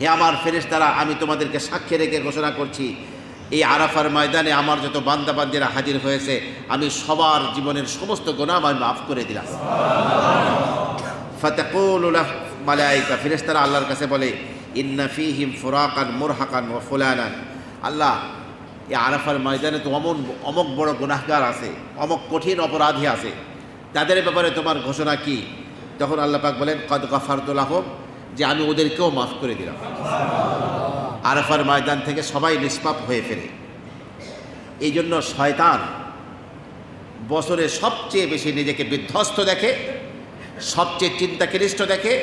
হে আমার ফেরেশতারা, আমি তোমাদেরকে সাক্ষী রেখে ঘোষণা করছি, এই আরাফার ময়দানে আমার যত বান্দা বান্দিরা হাজির হয়েছে, আমি সবার জীবনের সমস্ত গুনাহ আমি মাফ করে দিলাম। ফাতাকুলু লাহ মালায়েকা, ফেরেশতারা আল্লাহর কাছে বলে, ইন্না ফীহিম ফুরাকান মুরহাকান ওয়া ফুলানান, আল্লাহ এই আরাফার ময়দানে তো অমক বড় গুনাহগার আছে, অমক কঠিন অপরাধী আছে, তাদের ব্যাপারে তোমার ঘোষণা কি? তখন আল্লাহ পাক বলেন, কদ গফারতু লাহুম, যে আমি ওদেরকেও মাফ করে দিলাম। আরাফার ময়দান থেকে সবাই নিষ্পাপ হয়ে ফেরে। এই জন্য শয়তান বছরে সবচেয়ে বেশি নিজেকে বিধ্বস্ত দেখে, সবচেয়ে চিন্তাক্লিষ্ট দেখে,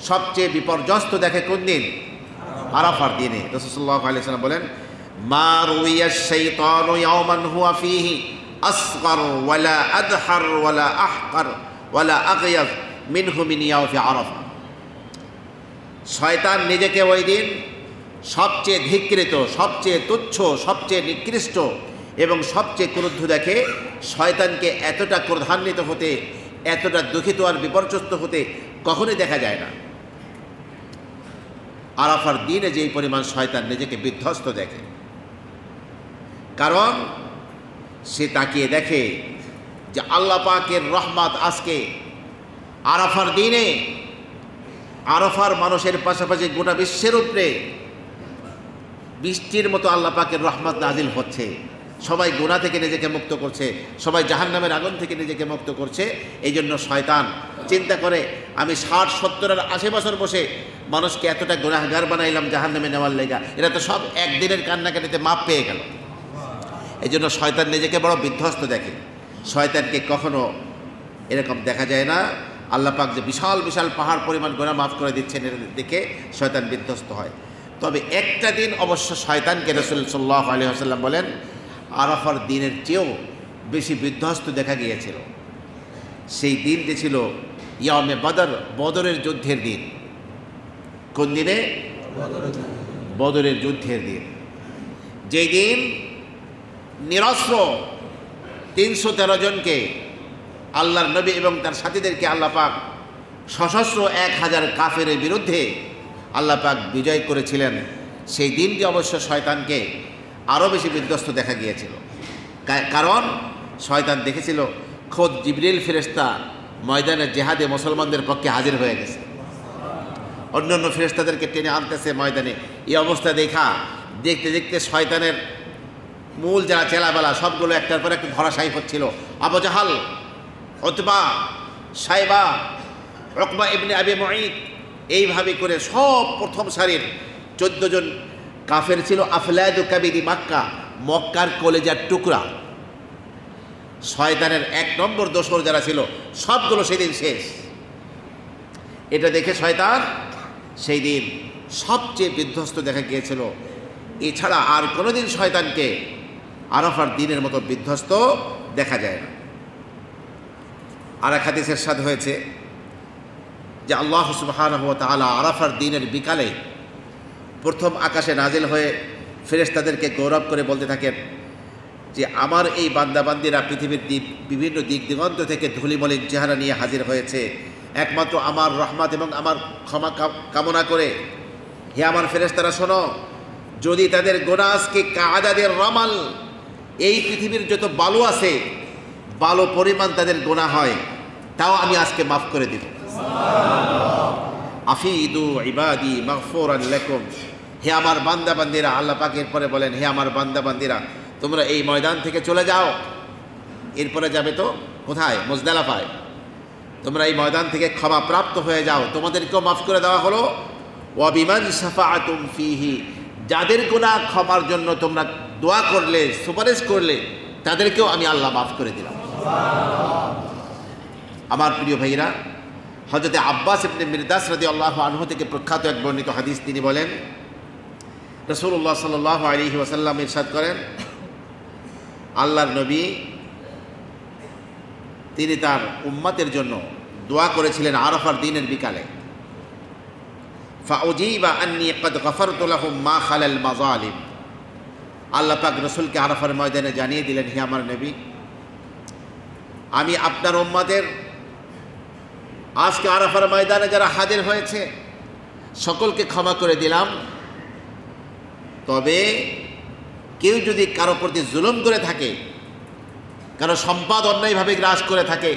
সবচেয়ে বিপর্যস্ত দেখে কোন দিন? আরাফার দিনে। রাসূলুল্লাহ সাল্লাল্লাহু আলাইহি ওয়াসাল্লাম বলেন, মা রুইয়া শাইতানু ইয়াওমান হুয়া ফীহি আসগর ওয়ালা আদহার ওয়ালা আহকার ওয়ালা আগয়াজ মিনহু মিন ইয়াউমি আরাফা। শয়তান নিজেকে ওই দিন সবচেয়ে ধিক্কৃত, সবচেয়ে তুচ্ছ, সবচেয়ে নিকৃষ্ট এবং সবচেয়ে ক্রুদ্ধ দেখে। শয়তানকে এতটা ক্রোধান্বিত হতে, এতটা দুঃখিত আর বিপর্যস্ত হতে কখনোই দেখা যায় না। আরাফার দিনে যেই পরিমাণ শয়তান নিজেকে বিধ্বস্ত দেখে, কারণ সে তাকিয়ে দেখে যে আল্লাহ পাকের রহমত আজকে আরাফার দিনে, আরাফার মানুষের পাশাপাশি গোটা বিশ্বের উপরে বৃষ্টির মতো আল্লাহ পাকের রহমত নাজিল হচ্ছে। সবাই গুনাহ থেকে নিজেকে মুক্ত করছে, সবাই জাহান্নামের আগুন থেকে নিজেকে মুক্ত করছে। এই জন্য শয়তান চিন্তা করে, আমি 60-70 আর 80 বছর বসে মানুষকে এতটা গুনাহগার বানাইলাম জাহান্নামে নেওয়ার লেগা, এরা তো সব একদিনের কান্নাকাটিতে মাপ পেয়ে গেল। এই জন্য শয়তান নিজেকে বড় বিধ্বস্ত দেখে। শয়তানকে কখনো এরকম দেখা যায় না। আল্লাহ পাক যে বিশাল বিশাল পাহাড় পরিমাণ গুনাহ মাফ করে দিচ্ছেন, এর দেখে শয়তান বিধ্বস্ত হয়। তবে একটা দিন অবশ্য শয়তানকে রাসূল সাল্লাল্লাহু আলাইহি ওয়াসাল্লাম বলেন আরাফার দিনের চেয়েও বেশি বিধ্বস্ত দেখা গিয়েছিল। সেই দিনটি ছিল ইয়ামে বদর, বদরের যুদ্ধের দিন। কোন দিনে? বদরের যুদ্ধের দিন, যেই দিন নিরস্ত্র 313 জনকে আল্লাহর নবী এবং তার সাথীদেরকে আল্লাহ পাক সশস্ত্র 1000 কাফেরের বিরুদ্ধে আল্লাহ পাক বিজয় করেছিলেন। সেই দিনটি অবশ্য শয়তানকে আরও বেশি বিধ্বস্ত দেখা গিয়েছিল, কারণ শয়তান দেখেছিল খোদ জিবরিল ফেরেশতা ময়দানে জেহাদে মুসলমানদের পক্ষে হাজির হয়ে গেছে, অন্য অন্য ফেরেশতাদেরকে টেনে আনতেছে ময়দানে। এই অবস্থা দেখতে দেখতে শয়তানের মূল যারা চেলাবেলা সবগুলো একটার পর একটা ধরাশায়ী হচ্ছিল। আবু জাহাল, উতবা, সাইবা, উকবা ইবনে আবি মুঈত, এইভাবে করে সব প্রথম সারির 14 জন কাফের ছিল। আফলাদু কাবিদি মক্কা, মক্কার কলেজার টুকরা। শয়তানের 1 নম্বর দোসর যারা ছিল সবগুলো সেদিন শেষ। এটা দেখে শয়তান সেই দিন সবচেয়ে বিধ্বস্ত দেখা গিয়েছিল। এছাড়া আর কোনোদিন শয়তানকে আরাফার দিনের মতো বিধ্বস্ত দেখা যায় না। আর এক হাদিসের ইরশাদ হয়েছে যে আল্লাহ সুবহানাহু ওয়া তাআলা আরাফার দিনের বিকালে প্রথম আকাশে নাজিল হয়ে ফেরেশতাদেরকে গৌরব করে বলতে থাকেন যে আমার এই বান্দাবান্দিরা পৃথিবীর বিভিন্ন দিক দিগন্ত থেকে ধুলিমলিন চেহারা নিয়ে হাজির হয়েছে একমাত্র আমার রহমত এবং আমার ক্ষমা কামনা করে। হে আমার ফেরেশতারা শোনো, যদি তাদের গুনাহ আজকে কাআদাদের রামাল, এই পৃথিবীর যত বালু আছে বালু পরিমাণ তাদের গুনাহ হয়, তাও আমি আজকে মাফ করে দিব। আফিদু ইবাদি মাগফুরান লাকুম, হে আমার বান্দা বান্দিরা, আল্লাহ পাক এরপরে বলেন হে আমার বান্দা বান্দিরা, তোমরা এই ময়দান থেকে চলে যাও। এরপরে যাবে তো কোথায়? মুজদালিফায়। তোমরা এই ময়দান থেকে ক্ষমা প্রাপ্ত হয়ে যাও, তোমাদেরকেও মাফ করে দেওয়া হলো। ওয়া বিমান শাফাআতুম ফীহি, যাদের গুনাহ ক্ষমার জন্য তোমরা দোয়া করলে, সুপারিশ করলে, তাদেরকেও আমি আল্লাহ মাফ করে দিলাম। আমার প্রিয় ভাইরা, হযরত আব্বাস ইবনে মিরদাস রাদিয়াল্লাহু আনহু থেকে প্রখ্যাত এক বর্ণিত হাদিস, তিনি বলেন রাসূলুল্লাহ সাল্লাল্লাহু আলাইহি ওয়াসাল্লাম ইরশাদ করেন, আল্লাহর নবী তিনি তার উম্মতের জন্য দোয়া করেছিলেন আরাফার দিনের বিকালে। ফাউজিবা আন্নী ক্বাদ গফারতু লাহুম মা খালাল মাযালিম, আল্লাহ পাক রাসূলকে আরাফার ময়দানে জানিয়ে দিলেন, হে আমার নবী, আমি আপনার উম্মতের আজকে আরাফার ময়দানে যারা হাজির হয়েছে সকলকে ক্ষমা করে দিলাম, তবে কেউ যদি কারো প্রতি জুলুম করে থাকে, কারো সম্পদ অন্যায়ভাবে গ্রাস করে থাকে,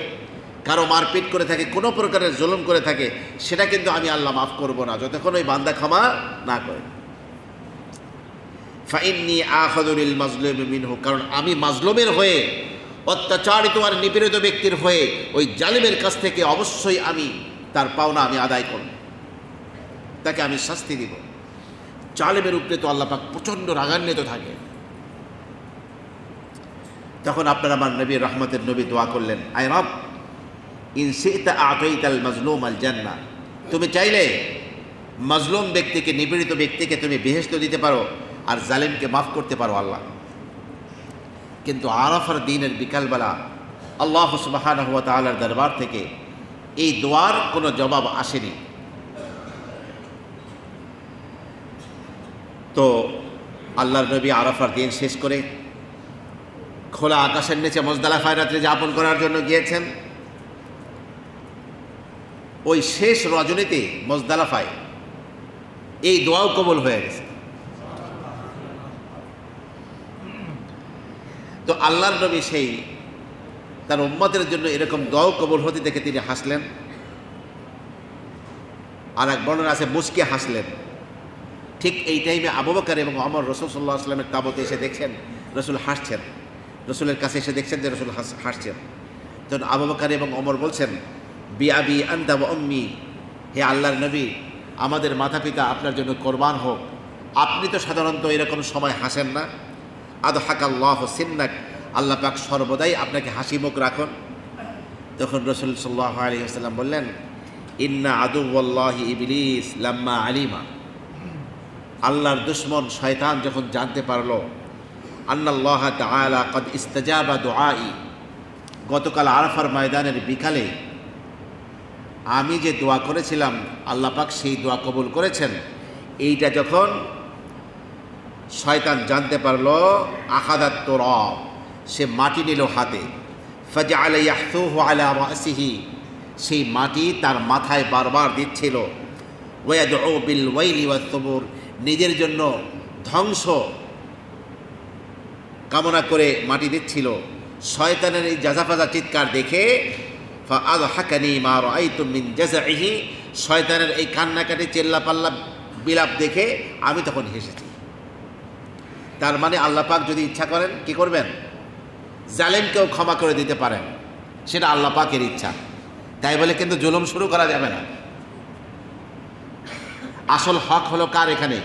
কারো মারপিট করে থাকে, কোনো প্রকারের জুলুম করে থাকে, সেটা কিন্তু আমি আল্লাহ মাফ করব না যতক্ষণ ওই বান্দা ক্ষমা না করে। ফাইন্নী আখাযুল মাজলুমি মিনহু, কারণ আমি মাজলুমের হয়ে, অত্যাচারিত আর নিপীড়িত ব্যক্তির হয়ে ওই জালিমের কাছ থেকে অবশ্যই আমি তার পাওনা আমি আদায় করব, তাকে আমি শাস্তি দিব। জালিমের উপরে তো আল্লাহ পাক প্রচণ্ড রাগান্বিত থাকে। তখন আপনারা আমার নবী, রহমতের নবী দোয়া করলেন, আয় রব ইন শি'তা আ'তাইতাল মাজলুম আল জান্নাহ, তুমি চাইলে মাজলুম ব্যক্তিকে, নিপীড়িত ব্যক্তিকে তুমি বেহেশত দিতে পারো আর জালিমকে মাফ করতে পারো আল্লাহ। কিন্তু আরাফার দিনের বিকালবেলা আল্লাহ সুবহানাহু ওয়া তাআলার দরবার থেকে এই দোয়ার কোনো জবাব আসেনি। তো আল্লাহর নবী আরাফার দিন শেষ করে খোলা আকাশের নিচে মুজদালিফায় রাত্রি যাপন করার জন্য গিয়েছেন। ওই শেষ রজনীতে মুজদালিফায় এই দোয়াও কবুল হয়ে গেছে। তো আল্লাহর নবী সেই তার উম্মতের জন্য এরকম দোয়াও কবুল হতে দেখে তিনি হাসলেন, আর এক বর্ণনা আছে মুচকি হাসলেন। ঠিক এই টাইমে আবু বকর এবং ওমর রাসূল সাল্লাল্লাহু আলাইহি ওয়াসাল্লামের তাবুতে এসে দেখছেন রাসূল হাসছেন, রাসূলের কাছে এসে দেখছেন যে রাসূল হাসছেন। তখন আবু বকর এবং ওমর বলছেন, বিআবি আনতা ওয়া উম্মি, হে আল্লাহর নবী, আমাদের মাতা পিতা আপনার জন্য কোরবান হোক, আপনি তো সাধারণত এরকম সময় হাসেন না। আদহাকাল্লাহু সিন্নাক, আল্লাহ পাক সর্বদাই আপনাকে হাসি মুখ রাখুন। তখন রাসূল সাল্লাল্লাহু আলাইহি ওয়াসাল্লাম বললেন, ইন্না আদুওয়াল্লাহি ইবলিস লাম্মা আলিমা, আল্লাহর দুশমন শয়তান যখন জানতে পারলো আন্নাল্লাহ তাআলা ক্বাদ ইস্তাজাবা দুআই, গতকাল আরাফার ময়দানের বিকালে আমি যে দোয়া করেছিলাম আল্লাহ পাক সেই দোয়া কবুল করেছেন, এইটা যখন শয়তান জানতে পারলো, আখাদাত তুরাব, সে মাটি নিল হাতে, ফাজআলা ইয়াহসুহু আলা রাসিহি, সেই মাটি তার মাথায় বারবার দিচ্ছিল, ওয়ায়াদউ বিল ওয়াইলি ওয়াস সুবুর, নিজের জন্য ধ্বংস কামনা করে মাটি দিচ্ছিল। শয়তানের এই জাজাফাজা চিৎকার দেখে ফাআযহাকানি মা রাআইতু মিন জাযাইহি, শয়তানের এই কান্নাকাটি চেল্লাপাল্লা বিলাপ দেখে আমি তখন হেসেছি। তার মানে আল্লাহ পাক যদি ইচ্ছা করেন কি করবেন, জালেমকেও ক্ষমা করে দিতে পারেন, সেটা আল্লাহ পাকের ইচ্ছা। তাই বলে কিন্তু জুলুম শুরু করা যাবে না। আসল হক হলো কার এখানে?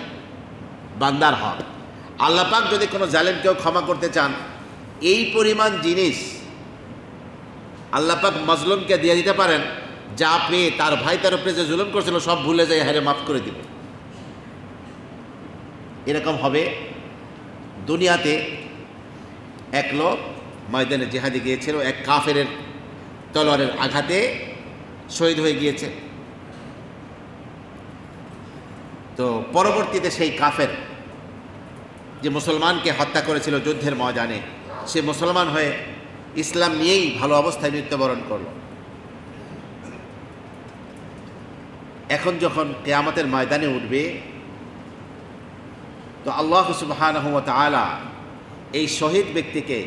বান্দার হক। আল্লাহ পাক যদি কোনো জালেমকেও ক্ষমা করতে চান, এই পরিমাণ জিনিস আল্লাহ পাক মাজলুমকে দিয়ে দিতে পারেন, যা পেয়ে তার ভাই তার উপরে যে জুলুম করছিল সব ভুলে যায়, হারে মাফ করে দিবে। এরকম হবে। দুনিয়াতে এক লোক ময়দানে জিহাদে গিয়েছিল, এক কাফেরের তলোয়ারের আঘাতে শহীদ হয়ে গিয়েছে। তো পরবর্তীতে সেই কাফের যে মুসলমানকে হত্যা করেছিল যুদ্ধের ময়দানে, সে মুসলমান হয়ে ইসলাম নিয়েই ভালো অবস্থায় মৃত্যুবরণ করল। এখন যখন কিয়ামতের ময়দানে উঠবে, তো আল্লাহ সুবহানাহু ওয়া তাআলা এই শহীদ ব্যক্তিকে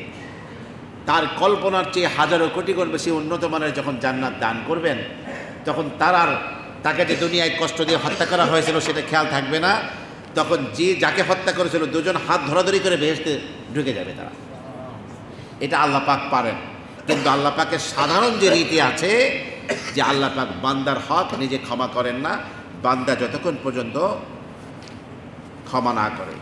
তার কল্পনার চেয়ে হাজারো কোটি গুণ বেশি উন্নত মানের যখন জান্নাত দান করবেন, তখন তাকে যে দুনিয়ায় কষ্ট দিয়ে হত্যা করা হয়েছিল সেটা খেয়াল থাকবে না। তখন যে যাকে হত্যা করেছিল দুজন হাত ধরাধরি করে বেহেশতে ঢুকে যাবে তারা। এটা আল্লাহ পাক পারেন। কিন্তু আল্লাহ পাকের সাধারণ যে রীতি আছে যে আল্লাহ পাক বান্দার হক নিজে ক্ষমা করেন না, বান্দা যতক্ষণ পর্যন্ত ক্ষমা না করে।